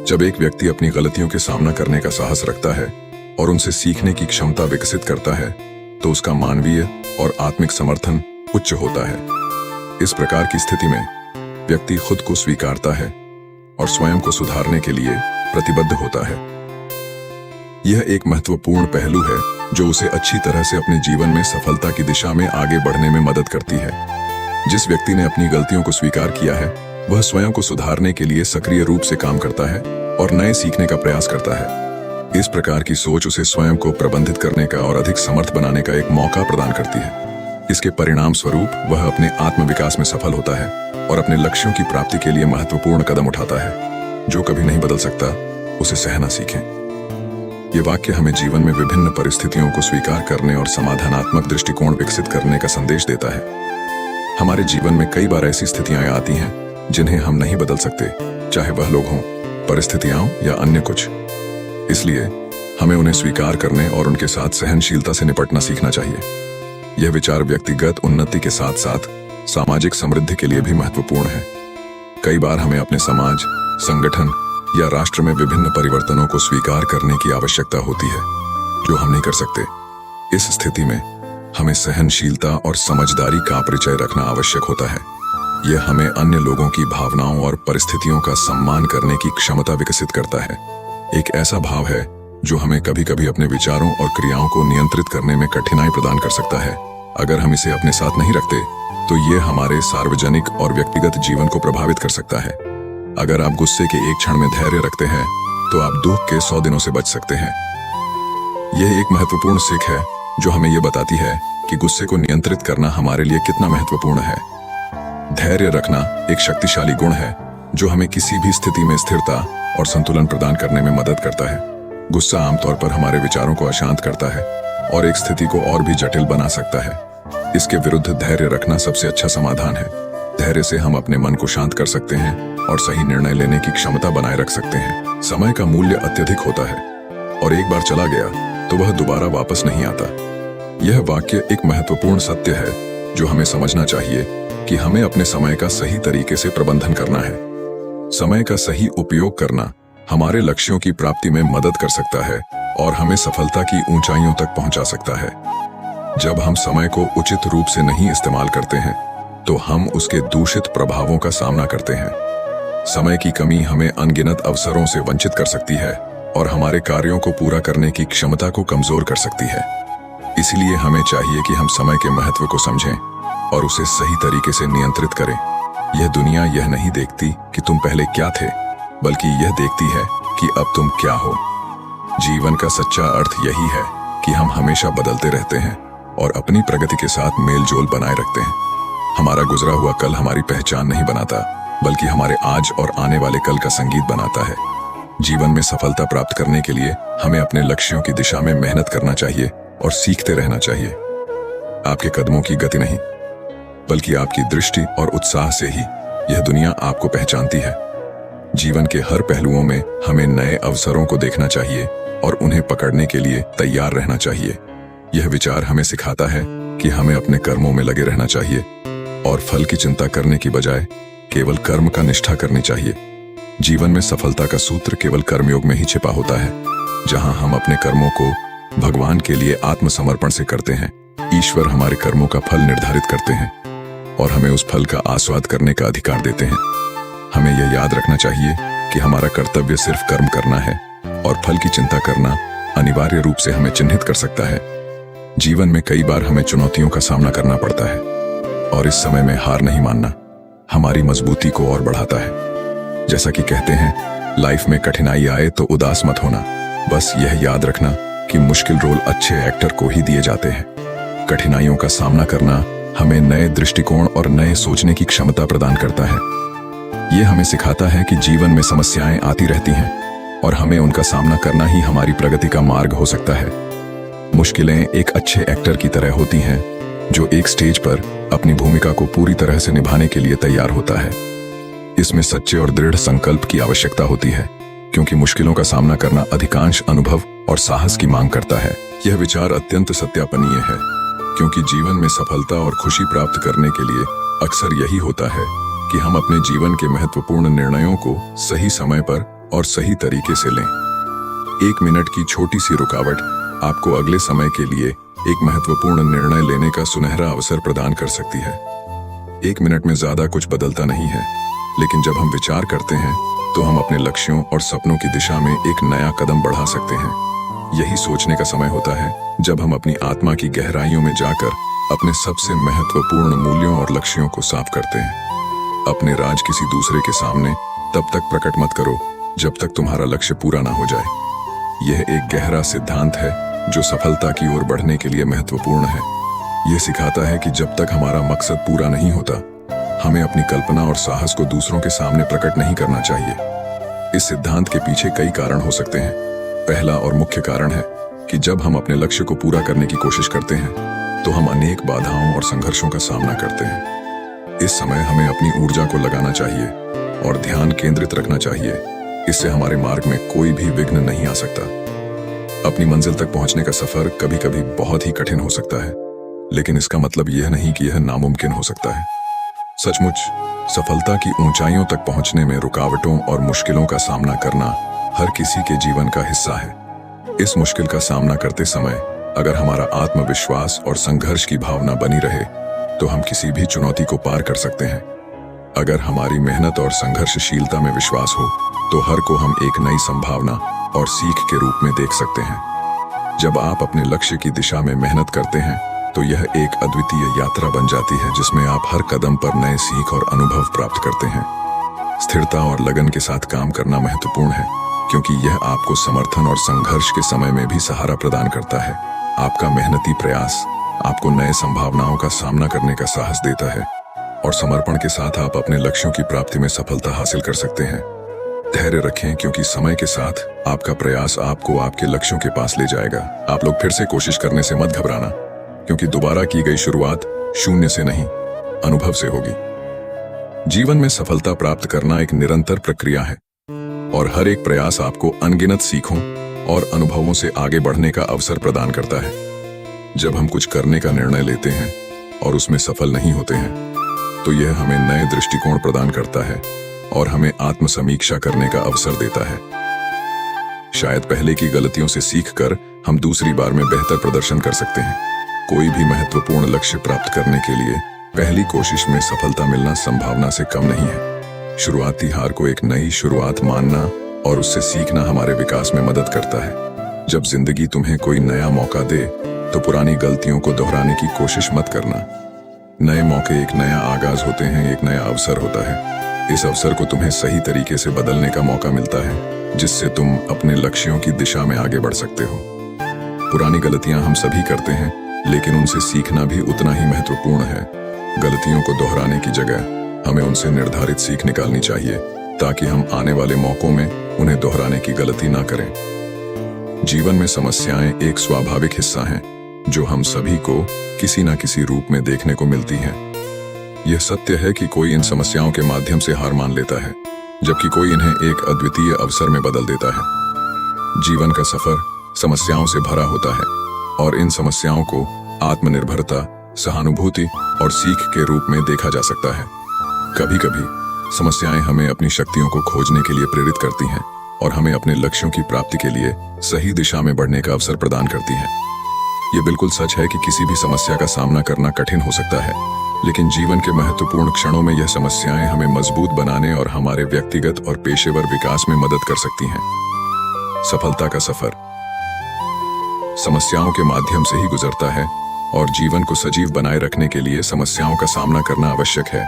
जब एक व्यक्ति अपनी गलतियों के सामना करने का साहस रखता है और उनसे सीखने की क्षमता विकसित करता है, तो उसका मानवीय और आत्मिक समर्थन उच्च होता है। इस प्रकार की स्थिति में व्यक्ति खुद को स्वीकारता है और स्वयं को सुधारने के लिए प्रतिबद्ध होता है। यह एक महत्वपूर्ण पहलू है जो उसे अच्छी तरह से अपने जीवन में सफलता की दिशा में आगे बढ़ने में मदद करती है। जिस व्यक्ति ने अपनी गलतियों को स्वीकार किया है, वह स्वयं को सुधारने के लिए सक्रिय रूप से काम करता है और नए सीखने का प्रयास करता है। इस प्रकार की सोच उसे स्वयं को प्रबंधित करने का और अधिक समर्थ बनाने का एक मौका प्रदान करती है। इसके परिणाम स्वरूप वह अपने आत्मविकास में सफल होता है और अपने लक्ष्यों की प्राप्ति के लिए महत्वपूर्ण कदम उठाता है। जो कभी नहीं बदल सकता, उसे सहना सीखें। ये वाक्य हमें जीवन में विभिन्न परिस्थितियों को स्वीकार करने और समाधानात्मक दृष्टिकोण विकसित करने का संदेश देता है। हमारे जीवन में कई बार ऐसी स्थितियां आती हैं जिन्हें हम नहीं बदल सकते, चाहे वह लोग हों, परिस्थितियां या अन्य कुछ। इसलिए हमें उन्हें स्वीकार करने और उनके साथ सहनशीलता से निपटना सीखना चाहिए। यह विचार व्यक्तिगत उन्नति के साथ साथ सामाजिक समृद्धि के लिए भी महत्वपूर्ण है। कई बार हमें अपने समाज, संगठन या राष्ट्र में विभिन्न परिवर्तनों को स्वीकार करने की आवश्यकता होती है जो हम नहीं कर सकते। इस स्थिति में हमें सहनशीलता और समझदारी का परिचय रखना आवश्यक होता है। यह हमें अन्य लोगों की भावनाओं और परिस्थितियों का सम्मान करने की क्षमता विकसित करता है। एक ऐसा भाव है जो हमें कभी कभी अपने विचारों और क्रियाओं को नियंत्रित करने में कठिनाई प्रदान कर सकता है। अगर हम इसे अपने साथ नहीं रखते तो यह हमारे सार्वजनिक और व्यक्तिगत जीवन को प्रभावित कर सकता है। अगर आप गुस्से के एक क्षण में धैर्य रखते हैं तो आप दुख के 100 दिनों से बच सकते हैं। यह एक महत्वपूर्ण सीख है जो हमें यह बताती है कि गुस्से को नियंत्रित करना हमारे लिए कितना महत्वपूर्ण है। धैर्य रखना एक शक्तिशाली गुण है जो हमें किसी भी स्थिति में स्थिरता और संतुलन प्रदान करने में मदद करता है। गुस्सा आमतौर पर हमारे विचारों को अशांत करता है और एक स्थिति को और भी जटिल बना सकता है। इसके विरुद्ध धैर्य रखना सबसे अच्छा समाधान है। धैर्य से हम अपने मन को शांत कर सकते हैं और सही निर्णय लेने की क्षमता बनाए रख सकते हैं। समय का मूल्य अत्यधिक होता है और एक बार चला गया तो वह दोबारा वापस नहीं आता। यह वाक्य एक महत्वपूर्ण सत्य है जो हमें समझना चाहिए कि हमें अपने समय का सही तरीके से प्रबंधन करना है। समय का सही उपयोग करना हमारे लक्ष्यों की प्राप्ति में मदद कर सकता है और हमें सफलता की ऊंचाइयों तक पहुंचा सकता है। जब हम समय को उचित रूप से नहीं इस्तेमाल करते हैं तो हम उसके दूषित प्रभावों का सामना करते हैं। समय की कमी हमें अनगिनत अवसरों से वंचित कर सकती है और हमारे कार्यों को पूरा करने की क्षमता को कमजोर कर सकती है। इसलिए हमें चाहिए कि हम समय के महत्व को समझें और उसे सही तरीके से नियंत्रित करें। यह दुनिया यह नहीं देखती कि तुम पहले क्या थे, बल्कि यह देखती है कि अब तुम क्या हो। जीवन का सच्चा अर्थ यही है कि हम हमेशा बदलते रहते हैं और अपनी प्रगति के साथ मेलजोल बनाए रखते हैं। हमारा गुजरा हुआ कल हमारी पहचान नहीं बनाता, बल्कि हमारे आज और आने वाले कल का संगीत बनाता है। जीवन में सफलता प्राप्त करने के लिए हमें अपने लक्ष्यों की दिशा में मेहनत करना चाहिए और सीखते रहना चाहिए। आपके कदमों की गति नहीं, बल्कि आपकी दृष्टि और उत्साह से ही यह दुनिया आपको पहचानती है। जीवन के हर पहलुओं में हमें नए अवसरों को देखना चाहिए और उन्हें पकड़ने के लिए तैयार रहना चाहिए। यह विचार हमें सिखाता है कि हमें अपने कर्मों में लगे रहना चाहिए और फल की चिंता करने की बजाय केवल कर्म का निष्ठा करनी चाहिए। जीवन में सफलता का सूत्र केवल कर्मयोग में ही छिपा होता है, जहां हम अपने कर्मों को भगवान के लिए आत्मसमर्पण से करते हैं। ईश्वर हमारे कर्मों का फल निर्धारित करते हैं और हमें उस फल का आस्वाद करने का अधिकार देते हैं। हमें यह याद रखना चाहिए कि हमारा कर्तव्य सिर्फ कर्म करना है और फल की चिंता करना अनिवार्य रूप से हमें चिन्हित कर सकता है। जीवन में कई बार हमें चुनौतियों का सामना करना पड़ता है और इस समय में हार नहीं मानना हमारी मजबूती को और बढ़ाता है। जैसा कि कहते हैं, लाइफ में कठिनाई आए तो उदास मत होना। बस यह याद रखना कि मुश्किल रोल अच्छे एक्टर को ही दिए जाते हैं। कठिनाइयों का सामना करना हमें नए दृष्टिकोण और नए सोचने की क्षमता प्रदान करता है। यह हमें सिखाता है कि जीवन में समस्याएं आती रहती हैं और हमें उनका सामना करना ही हमारी प्रगति का मार्ग हो सकता है। मुश्किलें एक अच्छे एक्टर की तरह होती हैं जो एक स्टेज पर अपनी भूमिका को पूरी तरह से निभाने के लिए तैयार होता है। इसमें सच्चे और दृढ़ संकल्प की आवश्यकता होती है, क्योंकि मुश्किलों का सामना करना अधिकांश अनुभव और साहस की मांग करता है। यह विचार अत्यंत सत्यापनीय है, क्योंकि जीवन में सफलता और खुशी प्राप्त करने के लिए अक्सर यही होता है कि हम अपने जीवन के महत्वपूर्ण निर्णयों को सही समय पर और सही तरीके से लें। 1 मिनट की छोटी सी रुकावट आपको अगले समय के लिए एक महत्वपूर्ण निर्णय लेने का सुनहरा अवसर प्रदान कर सकती है। 1 मिनट में ज्यादा कुछ बदलता नहीं है, लेकिन जब हम विचार करते हैं तो हम अपने लक्ष्यों और सपनों की दिशा में एक नया कदम बढ़ा सकते हैं। यही सोचने का समय होता है जब हम अपनी आत्मा की गहराइयों में जाकर अपने सबसे महत्वपूर्ण मूल्यों और लक्ष्यों को साफ करते हैं। अपने राज किसी दूसरे के सामने तब तक प्रकट मत करो जब तक तुम्हारा लक्ष्य पूरा ना हो जाए। यह एक गहरा सिद्धांत है जो सफलता की ओर बढ़ने के लिए महत्वपूर्ण है। यह सिखाता है कि जब तक हमारा मकसद पूरा नहीं होता, हमें अपनी कल्पना और साहस को दूसरों के सामने प्रकट नहीं करना चाहिए। इस सिद्धांत के पीछे कई कारण हो सकते हैं। पहला और मुख्य कारण है कि जब हम अपने लक्ष्य को पूरा करने की कोशिश करते हैं तो हम अनेक बाधाओं और संघर्षों का सामना करते हैं। इस समय हमें अपनी ऊर्जा को लगाना चाहिए और ध्यान केंद्रित रखना चाहिए। इससे हमारे मार्ग में कोई भी विघ्न नहीं आ सकता। अपनी मंजिल तक पहुंचने का सफर कभी कभी बहुत ही कठिन हो सकता है, लेकिन इसका मतलब यह नहीं कि यह नामुमकिन हो सकता है। सचमुच सफलता की ऊंचाइयों तक पहुंचने में रुकावटों और मुश्किलों का सामना करना हर किसी के जीवन का हिस्सा है। इस मुश्किल का सामना करते समय अगर हमारा आत्मविश्वास और संघर्ष की भावना बनी रहे तो हम किसी भी चुनौती को पार कर सकते हैं। अगर हमारी मेहनत और संघर्षशीलता में विश्वास हो तो हर को हम एक नई संभावना और सीख के रूप में देख सकते हैं। जब आप अपने लक्ष्य की दिशा में मेहनत करते हैं तो यह एक अद्वितीय यात्रा बन जाती है जिसमें आप हर कदम पर नए सीख और अनुभव प्राप्त करते हैं। स्थिरता और लगन के साथ काम करना महत्वपूर्ण है, क्योंकि यह आपको समर्थन और संघर्ष के समय में भी सहारा प्रदान करता है। आपका मेहनती प्रयास आपको नए संभावनाओं का सामना करने का साहस देता है और समर्पण के साथ आप अपने लक्ष्यों की प्राप्ति में सफलता हासिल कर सकते हैं। धैर्य रखें, क्योंकि समय के साथ आपका प्रयास आपको आपके लक्ष्यों के पास ले जाएगा। आप लोग फिर से कोशिश करने से मत घबराना, क्योंकि दोबारा की गई शुरुआत शून्य से नहीं, अनुभव से होगी। जीवन में सफलता प्राप्त करना एक निरंतर प्रक्रिया है और हर एक प्रयास आपको अनगिनत सीखों और अनुभवों से आगे बढ़ने का अवसर प्रदान करता है। जब हम कुछ करने का निर्णय लेते हैं और उसमें सफल नहीं होते हैं तो यह हमें नए दृष्टिकोण प्रदान करता है और हमें आत्मसमीक्षा करने का अवसर देता है। शायद पहले की गलतियों से सीखकर हम दूसरी बार में बेहतर प्रदर्शन कर सकते हैं। कोई भी महत्वपूर्ण लक्ष्य प्राप्त करने के लिए पहली कोशिश में सफलता मिलना संभावना से कम नहीं है। शुरुआती हार को एक नई शुरुआत मानना और उससे सीखना हमारे विकास में मदद करता है। जब जिंदगी तुम्हें कोई नया मौका दे तो पुरानी गलतियों को दोहराने की कोशिश मत करना। नए मौके एक नया आगाज होते हैं, एक नया अवसर होता है। इस अवसर को तुम्हें सही तरीके से बदलने का मौका मिलता है, जिससे तुम अपने लक्ष्यों की दिशा में आगे बढ़ सकते हो। पुरानी गलतियां हम सभी करते हैं, लेकिन उनसे सीखना भी उतना ही महत्वपूर्ण है। गलतियों को दोहराने की जगह हमें उनसे निर्धारित सीख निकालनी चाहिए, ताकि हम आने वाले मौकों में उन्हें दोहराने की गलती ना करें। जीवन में समस्याएं एक स्वाभाविक हिस्सा हैं, जो हम सभी को किसी न किसी रूप में देखने को मिलती हैं। यह सत्य है कि कोई इन समस्याओं के माध्यम से हार मान लेता है, जबकि कोई इन्हें एक अद्वितीय अवसर में बदल देता है। जीवन का सफर समस्याओं से भरा होता है और इन समस्याओं को आत्मनिर्भरता, सहानुभूति और सीख के रूप में देखा जा सकता है। कभी कभी समस्याएं हमें अपनी शक्तियों को खोजने के लिए प्रेरित करती हैं और हमें अपने लक्ष्यों की प्राप्ति के लिए सही दिशा में बढ़ने का अवसर प्रदान करती हैं। ये बिल्कुल सच है कि किसी भी समस्या का सामना करना कठिन हो सकता है, लेकिन जीवन के महत्वपूर्ण क्षणों में यह समस्याएं हमें मजबूत बनाने और हमारे व्यक्तिगत और पेशेवर विकास में मदद कर सकती हैं। सफलता का सफर समस्याओं के माध्यम से ही गुजरता है और जीवन को सजीव बनाए रखने के लिए समस्याओं का सामना करना आवश्यक है।